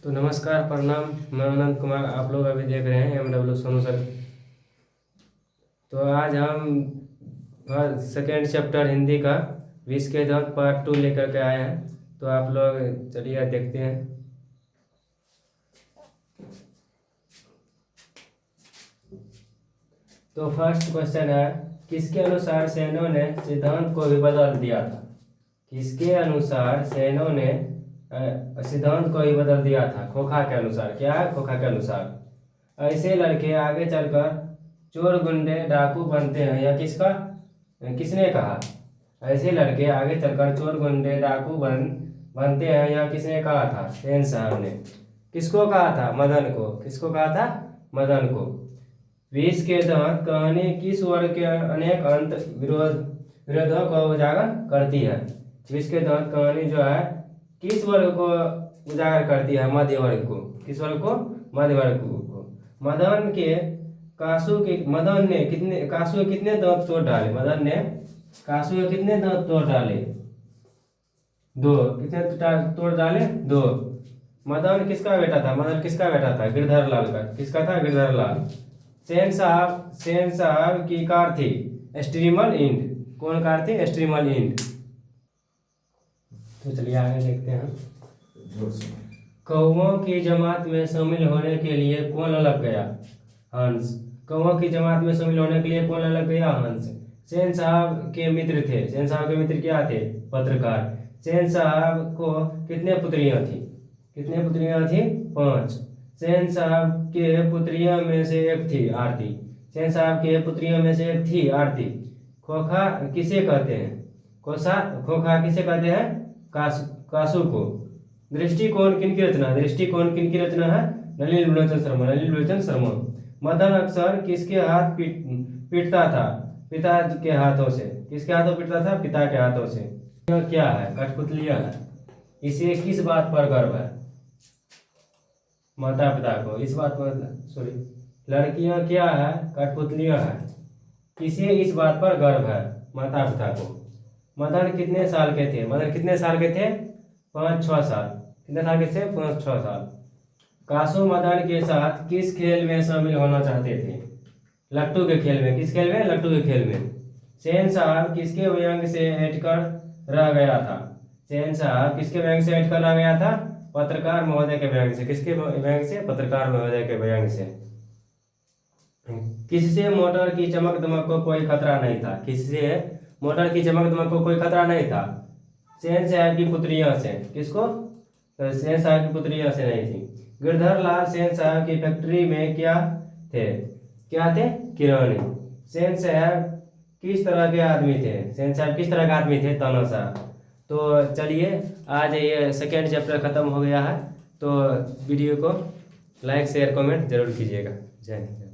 तो नमस्कार, प्रणाम। मैं अनंत कुमार। आप लोग अभी देख रहे हैं MW सोनू सर। तो आज हम सेकेंड चैप्टर हिंदी का 20 के दांत पार्ट 2 लेकर के आए हैं। तो आप लोग चलिए देखते हैं। तो फर्स्ट क्वेश्चन है, किसके अनुसार सेनों ने सिद्धांत को भी बदल दिया था? किसके अनुसार सेनों ने सिद्धांत को ही बदल दिया था? खोखा के अनुसार। क्या है? खोखा के अनुसार ऐसे लड़के आगे चलकर चोर गुंडे डाकू बनते हैं। यह किसने कहा? ऐसे लड़के आगे चलकर चोर गुंडे डाकू बनते हैं, यह किसने कहा था? सेन साहब ने। किसको कहा था? मदन को। किसको कहा था? मदन को। 20 के दांत कहानी किस वर्ग के अनेक अंत विरोधों को उजागर करती है? 20 के दांत कहानी जो है किस वर्ग को उजागर करती है? मध्य वर्ग को। किस वर्ग को? मध्य वर्ग को। मदन ने कासू के कितने दांत तोड़ डाले? मदन ने कासू के कितने दांत तोड़ डाले? 2। कितने तोड़ डाले? 2। मदन किसका बेटा था? मदन किसका बेटा था? गिरधर लाल का। किसका था? गिरधर लाल। सेन साहब की कार थी स्ट्रीमल इंड। कौन कार थी? स्ट्रीमल इंड। तो चलिए आगे देखते हैं। कौओं की जमात में शामिल होने के लिए कौन अलग गया? हंस। कौओं की जमात में शामिल होने के लिए कौन अलग गया? हंस। सेन साहब के मित्र थे। सेन साहब के मित्र क्या थे? पत्रकार। सेन साहब को कितने पुत्रियां थी? कितने पुत्रियां थी? 5। सेन साहब के पुत्रियों में से एक थी आरती। सेन साहब के पुत्रियों में से एक थी आरती। खोखा किसे कहते हैं? खोखा किसे कहते हैं? कासू को। दृष्टिकोण किनकी रचना? दृष्टिकोण किनकी रचना है? नलिनी लोचन शर्मा। नलिनी लोचन शर्मा। मदन अक्सर किसके हाथ पीटता था? पिता के हाथों से। किसके हाथों पीटता था? पिता के हाथों से। यह क्या है? कठपुतलियां है। इसे किस बात पर गर्व है? माता पिता को। इस बात पर लड़कियां क्या है? कठपुतलियां है। किसे इस बात पर गर्व है? माता पिता को। मदन कितने साल के थे? मदन कितने साल के थे? 5-6 साल। कितने साल के थे? 5-6 साल। कासू मदन के साथ किस खेल में शामिल होना चाहते थे? लट्टू के खेल में। किस खेल में? लट्टू के खेल में। सेन साहब किसके व्यंग से हटकर रह गया था? सेन साहब किसके व्यंग से हटकर रह गया था? पत्रकार महोदय के व्यंग से। किसके व्यंग से? पत्रकार महोदय के व्यंग से। किससे मोटर की चमक दमक को कोई खतरा नहीं था? किससे मोटर की चमक दमक को कोई खतरा नहीं था? सेन साहब की पुत्रियों से। किसको? तो सेन साहब की पुत्रियों से नहीं थी। गिरधर लाल सेन साहब की फैक्ट्री में क्या थे? किरानी। सेन साहब किस तरह के आदमी थे? सेन साहब किस तरह के आदमी थे? तानाशाह। तो चलिए, आज ये सेकेंड चैप्टर खत्म हो गया है। तो वीडियो को लाइक शेयर कमेंट जरूर कीजिएगा। जय हिंद।